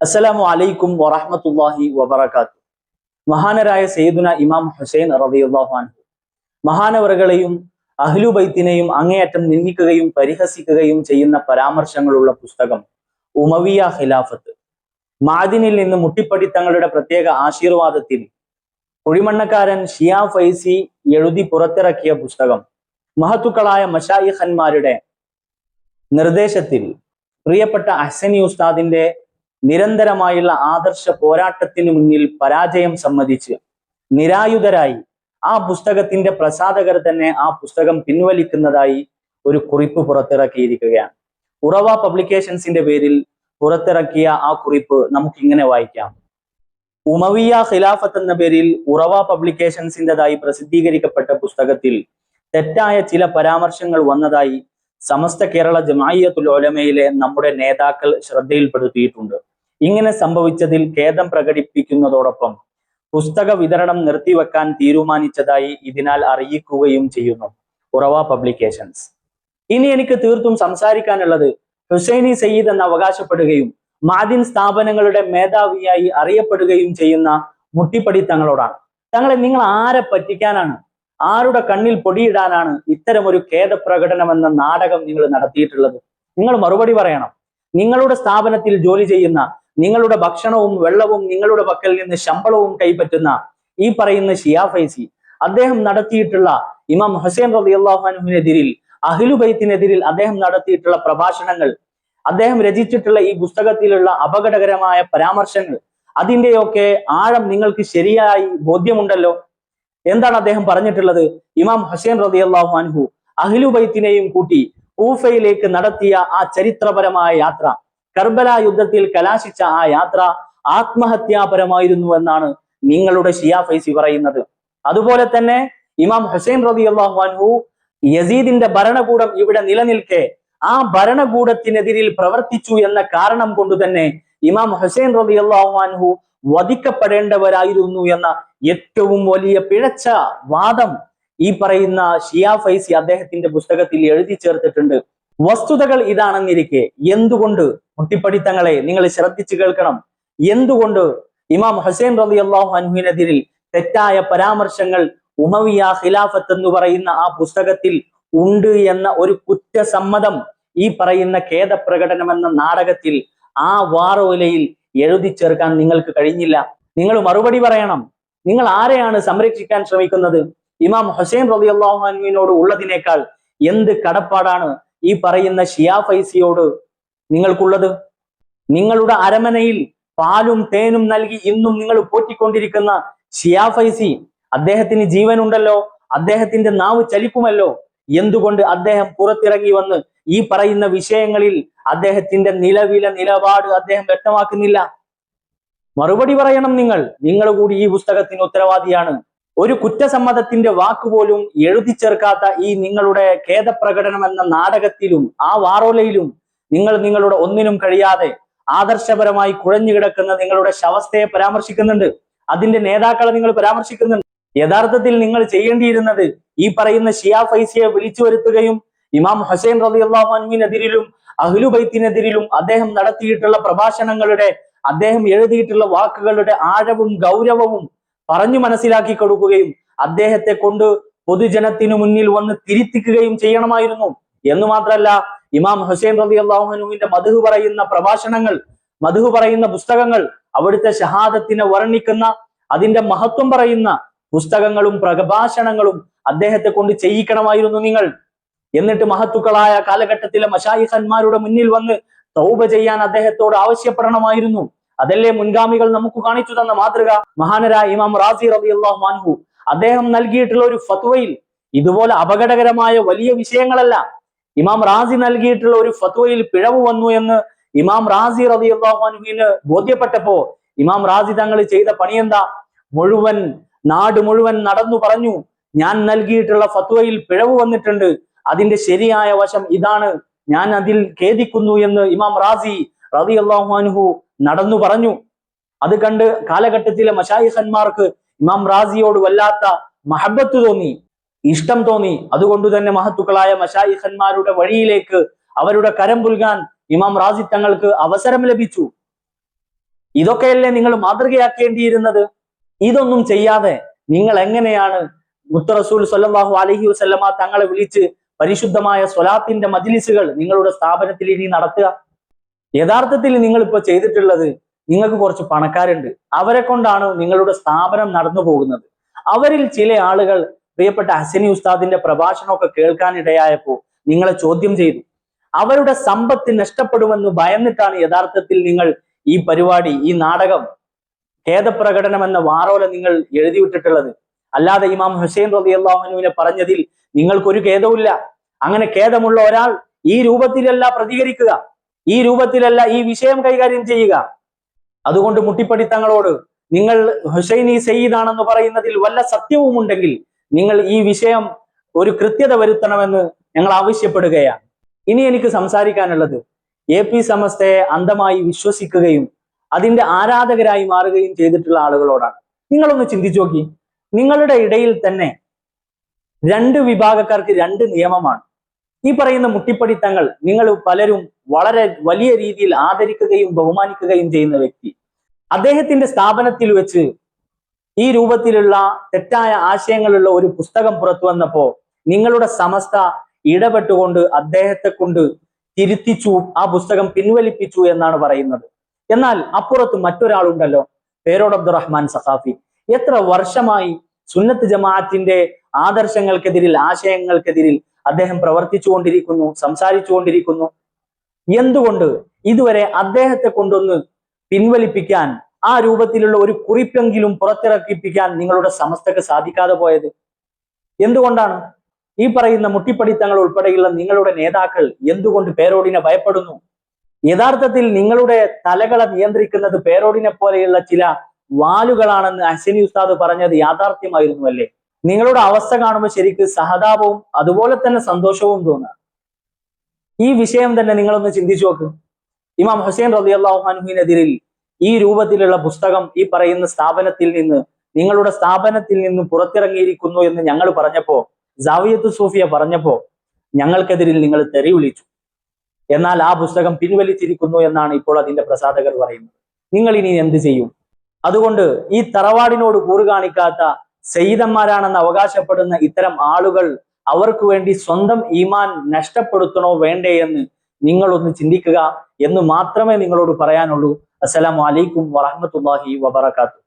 അസ്സലാമു അലൈക്കും വറഹ്മത്തുള്ളാഹി വബറകാതുഹു. മഹാനരായ സയ്യിദുന ഇമാം ഹുസൈൻ റളിയല്ലാഹു അൻഹു മഹാനവറുകളെയും അഹ്ലു ബൈത്തിനെയും അങ്ങേയറ്റം നിന്ദിക്കുകയും പരിഹസിക്കുകയും ചെയ്യുന്ന പരാമർശങ്ങളുള്ള പുസ്തകം ഉമവിയ ഖിലാഫത്ത്. മാദിനിൽ നിന്ന് മുട്ടിപ്പടി തങ്ങളുടെ പ്രത്യേക ആശീർവാദത്തിൽ കുഴിമണ്ണക്കാരൻ ഷിയാ ഫൈസി എഴുതി പുറത്തിറക്കിയ പുസ്തകം മഹത്തുക്കളായ മശായിഖന്മാരുടെ നിർദ്ദേശത്തിൽ പ്രിയപ്പെട്ട അഹ്സനി ഉസ്താദിന്റെ നിരന്തരമായുള്ള ആദർശ പോരാട്ടത്തിന് മുന്നിൽ പരാജയം സമ്മതിച്ച് നിരായുധരായി ആ പുസ്തകത്തിന്റെ പ്രസാധകർ തന്നെ ആ പുസ്തകം പിൻവലിക്കുന്നതായി ഒരു കുറിപ്പ് പുറത്തിറക്കിയിരിക്കുകയാണ്. ഉറവ പബ്ലിക്കേഷൻസിന്റെ പേരിൽ പുറത്തിറക്കിയ ആ കുറിപ്പ് നമുക്ക് ഇങ്ങനെ വായിക്കാം. ഉമവിയ ഖിലാഫത്ത് എന്ന പേരിൽ ഉറവ പബ്ലിക്കേഷൻസിൻ്റെതായി പ്രസിദ്ധീകരിക്കപ്പെട്ട പുസ്തകത്തിൽ തെറ്റായ ചില പരാമർശങ്ങൾ വന്നതായി സമസ്ത കേരള ജമാഅത്തുൽ ഉലമയിലെ നമ്മുടെ നേതാക്കൾ ശ്രദ്ധയിൽപ്പെടുത്തിയിട്ടുണ്ട്. ഇങ്ങനെ സംഭവിച്ചതിൽ ഖേദം പ്രകടിപ്പിക്കുന്നതോടൊപ്പം പുസ്തക വിതരണം നിർത്തിവെക്കാൻ തീരുമാനിച്ചതായി ഇതിനാൽ അറിയിക്കുകയും ചെയ്യുന്നു ഉറവ പബ്ലിക്കേഷൻസ്. ഇനി എനിക്ക് തീർത്തും സംസാരിക്കാനുള്ളത് ഹുസൈനി സയ്യിദ് എന്ന് അവകാശപ്പെടുകയും മാദിൻ സ്ഥാപനങ്ങളുടെ മേധാവിയായി അറിയപ്പെടുകയും ചെയ്യുന്ന മുട്ടിപ്പടി തങ്ങളോടാണ്. തങ്ങളെ നിങ്ങൾ ആരെ പറ്റിക്കാനാണ്, ആരുടെ കണ്ണിൽ പൊടിയിടാനാണ് ഇത്തരമൊരു ഖേദപ്രകടനം എന്ന നാടകം നിങ്ങൾ നടത്തിയിട്ടുള്ളത്? നിങ്ങൾ മറുപടി പറയണം. നിങ്ങളുടെ സ്ഥാപനത്തിൽ ജോലി ചെയ്യുന്ന, നിങ്ങളുടെ ഭക്ഷണവും വെള്ളവും നിങ്ങളുടെ പക്കൽ നിന്ന് ശമ്പളവും കൈപ്പറ്റുന്ന ഈ പറയുന്ന ഷിയാ ഫൈസി അദ്ദേഹം നടത്തിയിട്ടുള്ള ഇമാം ഹുസൈൻ റളിയല്ലാഹു അൻഹുവിനെതിരിൽ, അഹ്ലു ബൈത്തിനെതിരിൽ അദ്ദേഹം നടത്തിയിട്ടുള്ള പ്രഭാഷണങ്ങൾ, അദ്ദേഹം രചിച്ചിട്ടുള്ള ഈ പുസ്തകത്തിലുള്ള അപകടകരമായ പരാമർശങ്ങൾ, അതിന്റെയൊക്കെ ആഴം നിങ്ങൾക്ക് ശരിയായി ബോധ്യമുണ്ടല്ലോ. എന്താണ് അദ്ദേഹം പറഞ്ഞിട്ടുള്ളത്? ഇമാം ഹുസൈൻ റളിയല്ലാഹു അൻഹു അഹ്ലു ബൈത്തിനെയും കൂട്ടി കൂഫയിലേക്ക് നടത്തിയ ആ ചരിത്രപരമായ യാത്ര, കർബല യുദ്ധത്തിൽ കലാശിച്ച ആ യാത്ര ആത്മഹത്യാപരമായിരുന്നു എന്നാണ് നിങ്ങളുടെ ഷിയാ ഫൈസി പറയുന്നത്. അതുപോലെ തന്നെ ഇമാം ഹുസൈൻ റളിയല്ലാഹു അൻഹു യസീദിന്റെ ഭരണകൂടം ഇവിടെ നിലനിൽക്കെ ആ ഭരണകൂടത്തിനെതിരിൽ പ്രവർത്തിച്ചു എന്ന കാരണം കൊണ്ട് തന്നെ ഇമാം ഹുസൈൻ റളിയല്ലാഹു അൻഹു വധിക്കപ്പെടേണ്ടവരായിരുന്നു എന്ന ഏറ്റവും വലിയ പിഴച്ച വാദം ഈ പറയുന്ന ഷിയാ ഫൈസി അദ്ദേഹത്തിന്റെ പുസ്തകത്തിൽ എഴുതി ചേർത്തിട്ടുണ്ട്. വസ്തുതകൾ ഇതാണെന്നിരിക്കെ എന്തുകൊണ്ട് മുട്ടിപ്പടിത്തങ്ങളെ നിങ്ങൾ ശ്രദ്ധിച്ചു കേൾക്കണം, എന്തുകൊണ്ട് ഇമാം ഹുസൈൻ റളിയല്ലാഹു അൻഹുവിനെതിരിൽ തെറ്റായ പരാമർശങ്ങൾ ഉമവിയ ഖിലാഫത്ത് എന്ന് പറയുന്ന ആ പുസ്തകത്തിൽ ഉണ്ട് എന്ന ഒരു കുറ്റസമ്മതം ഈ പറയുന്ന ഖേദപ്രകടനം എന്ന നാടകത്തിൽ ആ വാറോലയിൽ എഴുതി ചേർക്കാൻ നിങ്ങൾക്ക് കഴിഞ്ഞില്ല? നിങ്ങൾ മറുപടി പറയണം. നിങ്ങൾ ആരെയാണ് സംരക്ഷിക്കാൻ ശ്രമിക്കുന്നത്? ഇമാം ഹുസൈൻ റളിയല്ലാഹു അൻഹുവിനോട് ഉള്ളതിനേക്കാൾ എന്ത് കടപ്പാടാണ് ഈ പറയുന്ന ഷിയാ ഫൈസിയോട് നിങ്ങൾക്കുള്ളത്? നിങ്ങളുടെ അരമനയിൽ പാലും തേനും നൽകി ഇന്നും നിങ്ങൾ പോറ്റിക്കൊണ്ടിരിക്കുന്ന ഷിയാ ഫൈസി, അദ്ദേഹത്തിന് ജീവനുണ്ടല്ലോ, അദ്ദേഹത്തിന്റെ നാവ് ചലിക്കുമല്ലോ. എന്തുകൊണ്ട് അദ്ദേഹം പുറത്തിറങ്ങി വന്ന് ഈ പറയുന്ന വിഷയങ്ങളിൽ അദ്ദേഹത്തിന്റെ നിലപാട് അദ്ദേഹം വ്യക്തമാക്കുന്നില്ല? മറുപടി പറയണം. നിങ്ങൾ കൂടി ഈ പുസ്തകത്തിന് ഉത്തരവാദിയാണ്. ഒരു കുറ്റസമ്മതത്തിന്റെ വാക്കുപോലും എഴുതി ചേർക്കാത്ത ഈ നിങ്ങളുടെ ഖേദപ്രകടനം എന്ന നാടകത്തിലും ആ വാറോലയിലും നിങ്ങളുടെ ഒന്നിനും കഴിയാതെ ആദർശപരമായി കുഴഞ്ഞു കിടക്കുന്ന നിങ്ങളുടെ ശവസ്ഥയെ പരാമർശിക്കുന്നുണ്ട്, അതിന്റെ നേതാക്കളെ നിങ്ങൾ പരാമർശിക്കുന്നുണ്ട്. യഥാർത്ഥത്തിൽ നിങ്ങൾ ചെയ്യേണ്ടിയിരുന്നത് ഈ പറയുന്ന ഷിയാ ഫൈസിയെ വിളിച്ചു വരുത്തുകയും ഇമാം ഹുസൈൻ റളിയല്ലാഹു അൻഹുവിനെതിരിലും അഹ്ലു ബൈത്തിനെതിരിലും അദ്ദേഹം നടത്തിയിട്ടുള്ള പ്രഭാഷണങ്ങളുടെ, അദ്ദേഹം എഴുതിയിട്ടുള്ള വാക്കുകളുടെ ആഴവും ഗൗരവവും പറഞ്ഞു മനസ്സിലാക്കി കൊടുക്കുകയും അദ്ദേഹത്തെ കൊണ്ട് പൊതുജനത്തിനു മുന്നിൽ വന്ന് തിരുത്തിക്കുകയും ചെയ്യണമായിരുന്നു. എന്ന് മാത്രമല്ല, ഇമാം ഹുസൈൻ റളിയല്ലാഹു അൻഹുവിന്റെ മദ്ഹ് പറയുന്ന പ്രഭാഷണങ്ങൾ, മദ്ഹ് പറയുന്ന പുസ്തകങ്ങൾ, അവിടുത്തെ ഷഹാദത്തിനെ വർണ്ണിക്കുന്ന, അതിന്റെ മഹത്വം പറയുന്ന പുസ്തകങ്ങളും പ്രഭാഷണങ്ങളും അദ്ദേഹത്തെ കൊണ്ട് ചെയ്യിക്കണമായിരുന്നു നിങ്ങൾ. എന്നിട്ട് മഹത്തുക്കളായ കാലഘട്ടത്തിലെ മശായിഖന്മാരുടെ മുന്നിൽ വന്ന് തൗബ ചെയ്യാൻ അദ്ദേഹത്തോട് ആവശ്യപ്പെടണമായിരുന്നു. അതല്ലേ മുൻഗാമികൾ നമുക്ക് കാണിച്ചു തന്ന മാതൃക? മഹാനരായ ഇമാം റാസി റളിയല്ലാഹു അൻഹു അദ്ദേഹം നൽകിയിട്ടുള്ള ഒരു ഫത്വയിൽ ഇതുപോലെ അപകടകരമായ വലിയ വിഷയങ്ങളല്ല, ഇമാം റാസി നൽകിയിട്ടുള്ള ഒരു ഫത്വയിൽ പിഴവ് വന്നു എന്ന് ഇമാം റാസി റളിയല്ലാഹു അൻഹുവിന് ബോധ്യപ്പെട്ടപ്പോ ഇമാം റാസി തങ്ങൾ ചെയ്ത പണിയെന്താ? നാട് മുഴുവൻ നടന്നു പറഞ്ഞു, ഞാൻ നൽകിയിട്ടുള്ള ഫത്വയിൽ പിഴവ് വന്നിട്ടുണ്ട്, അതിന്റെ ശരിയായ വശം ഇതാണ്, ഞാൻ അതിൽ ഖേദിക്കുന്നു എന്ന് ഇമാം റാസി റളിയല്ലാഹു അൻഹു നടന്നു പറഞ്ഞു. അത് കണ്ട് കാലഘട്ടത്തിലെ മശായിഖന്മാർക്ക് ഇമാം റാസിയോട് വല്ലാത്ത മഹബത്ത് തോന്നി, ഇഷ്ടം തോന്നി. അതുകൊണ്ട് തന്നെ മഹത്തുക്കളായ മശായിഖന്മാരുടെ വഴിയിലേക്ക് അവരുടെ കരം പുൽകാൻ ഇമാം റാസി തങ്ങൾക്ക് അവസരം ലഭിച്ചു. ഇതൊക്കെയല്ലേ നിങ്ങൾ മാതൃകയാക്കേണ്ടിയിരുന്നത്? ഇതൊന്നും ചെയ്യാതെ നിങ്ങൾ എങ്ങനെയാണ് മുത്ത റസൂൽ സ്വല്ലല്ലാഹു അലൈഹി വസല്ലമ തങ്ങളെ വിളിച്ച് പരിശുദ്ധമായ സ്വലാത്തിന്റെ മജ്ലിസുകൾ നിങ്ങളുടെ സ്ഥാപനത്തിൽ ഇനി നടത്തുക? യഥാർത്ഥത്തിൽ നിങ്ങൾ ഇപ്പൊ ചെയ്തിട്ടുള്ളത്, നിങ്ങൾക്ക് കുറച്ച് പണക്കാരുണ്ട്, അവരെ കൊണ്ടാണ് നിങ്ങളുടെ സ്ഥാപനം നടന്നു പോകുന്നത്. അവരിൽ ചില ആളുകൾ പ്രിയപ്പെട്ട ഹസനി ഉസ്താദിന്റെ പ്രഭാഷണമൊക്കെ കേൾക്കാനിടയായപ്പോൾ നിങ്ങളെ ചോദ്യം ചെയ്തു. അവരുടെ സമ്പത്ത് നഷ്ടപ്പെടുമെന്ന് ഭയന്നിട്ടാണ് യഥാർത്ഥത്തിൽ നിങ്ങൾ ഈ പരിപാടി, ഈ നാടകം, ഖേദപ്രകടനം എന്ന വാറോല നിങ്ങൾ എഴുതിവിട്ടിട്ടുള്ളത്. അല്ലാതെ ഇമാം ഹുസൈൻ റളിയല്ലാഹു അൻഹുവിനെ പറഞ്ഞതിൽ നിങ്ങൾക്കൊരു ഖേദവുമില്ല. അങ്ങനെ ഖേദമുള്ള ഒരാൾ ഈ രൂപത്തിലല്ല പ്രതികരിക്കുക, ഈ രൂപത്തിലല്ല ഈ വിഷയം കൈകാര്യം ചെയ്യുക. അതുകൊണ്ട് മുട്ടിപ്പടിത്തങ്ങളോട്, നിങ്ങൾ ഹുസൈനി സയ്യിദാണെന്ന് പറയുന്നതിൽ വല്ല സത്യവും ഉണ്ടെങ്കിൽ നിങ്ങൾ ഈ വിഷയം ഒരു കൃത്യത വരുത്തണമെന്ന് ഞങ്ങൾ ആവശ്യപ്പെടുകയാണ്. ഇനി എനിക്ക് സംസാരിക്കാനുള്ളത് AP സമസ്തയെ അന്ധമായി വിശ്വസിക്കുകയും അതിന്റെ ആരാധകരായി മാറുകയും ചെയ്തിട്ടുള്ള ആളുകളോടാണ്. നിങ്ങളൊന്ന് ചിന്തിച്ചു നോക്കി. നിങ്ങളുടെ ഇടയിൽ തന്നെ രണ്ട് വിഭാഗക്കാർക്ക് രണ്ട് നിയമമാണ്. ഈ പറയുന്ന മുട്ടിപ്പടിത്തങ്ങൾ നിങ്ങൾ പലരും വളരെ വലിയ രീതിയിൽ ആദരിക്കുകയും ബഹുമാനിക്കുകയും ചെയ്യുന്ന വ്യക്തി, അദ്ദേഹത്തിന്റെ സ്ഥാപനത്തിൽ വെച്ച് ഈ രൂപത്തിലുള്ള തെറ്റായ ആശയങ്ങളുള്ള ഒരു പുസ്തകം പുറത്തു വന്നപ്പോ നിങ്ങളുടെ സമസ്ത ഇടപെട്ടുകൊണ്ട് അദ്ദേഹത്തെ കൊണ്ട് തിരുത്തിച്ചു, ആ പുസ്തകം പിൻവലിപ്പിച്ചു എന്നാണ് പറയുന്നത്. എന്നാൽ അപ്പുറത്ത് മറ്റൊരാളുണ്ടല്ലോ, പേരോട് അബ്ദുറഹ്മാൻ സഖാഫി. എത്ര വർഷമായി സുന്നത്ത് ജമാഅത്തിന്റെ ആദർശങ്ങൾക്കെതിരിൽ, ആശയങ്ങൾക്കെതിരിൽ അദ്ദേഹം പ്രവർത്തിച്ചു കൊണ്ടിരിക്കുന്നു, സംസാരിച്ചു കൊണ്ടിരിക്കുന്നു. എന്തുകൊണ്ട് ഇതുവരെ അദ്ദേഹത്തെ കൊണ്ടൊന്ന് പിൻവലിപ്പിക്കാൻ, ആ രൂപത്തിലുള്ള ഒരു കുറിപ്പെങ്കിലും പുറത്തിറക്കിപ്പിക്കാൻ നിങ്ങളുടെ സമസ്തക്ക് സാധിക്കാതെ പോയത് എന്തുകൊണ്ടാണ്? ഈ പറയുന്ന മുട്ടിപ്പടിത്തങ്ങൾ ഉൾപ്പെടെയുള്ള നിങ്ങളുടെ നേതാക്കൾ എന്തുകൊണ്ട് പേരോടിനെ ഭയപ്പെടുന്നു? യഥാർത്ഥത്തിൽ നിങ്ങളുടെ തലകളെ നിയന്ത്രിക്കുന്നത് പേരോടിനെ പോലെയുള്ള ചില വാലുകളാണെന്ന് ഹസനി ഉസ്താദ് പറഞ്ഞത് യാഥാർത്ഥ്യമായിരുന്നു അല്ലേ? നിങ്ങളുടെ അവസ്ഥ കാണുമ്പോൾ ശരിക്ക് സഹതാപവും അതുപോലെ തന്നെ സന്തോഷവും തോന്നുക. ഈ വിഷയം തന്നെ നിങ്ങളൊന്ന് ചിന്തിച്ചു നോക്ക്. ഇമാം ഹുസൈൻ റളിയല്ലാഹു അൻഹുവിനെതിരിൽ ഈ രൂപത്തിലുള്ള പുസ്തകം ഈ പറയുന്ന സ്ഥാപനത്തിൽ നിന്ന്, നിങ്ങളുടെ സ്ഥാപനത്തിൽ നിന്ന് പുറത്തിറങ്ങിയിരിക്കുന്നു എന്ന് ഞങ്ങൾ പറഞ്ഞപ്പോ, സാവിയത്തു സൂഫിയ പറഞ്ഞപ്പോ ഞങ്ങൾക്കെതിരിൽ നിങ്ങൾ തെറി വിളിച്ചു. എന്നാൽ ആ പുസ്തകം പിൻവലിച്ചിരിക്കുന്നു എന്നാണ് ഇപ്പോൾ അതിന്റെ പ്രസാധകർ പറയുന്നത്. നിങ്ങൾ ഇനി എന്ത് ചെയ്യും? അതുകൊണ്ട് ഈ തറവാടിനോട് കൂറ് കാണിക്കാത്ത സയ്യിദന്മാരാണെന്ന് അവകാശപ്പെടുന്ന ഇത്തരം ആളുകൾ അവർക്ക് വേണ്ടി സ്വന്തം ഈമാൻ നഷ്ടപ്പെടുത്തണോ വേണ്ടേ എന്ന് നിങ്ങളൊന്ന് ചിന്തിക്കുക എന്ന് മാത്രമേ നിങ്ങളോട് പറയാനുള്ളൂ. അസ്സലാമു അലൈക്കും വറഹ്മത്തുള്ളാഹി വബറകാതുഹു.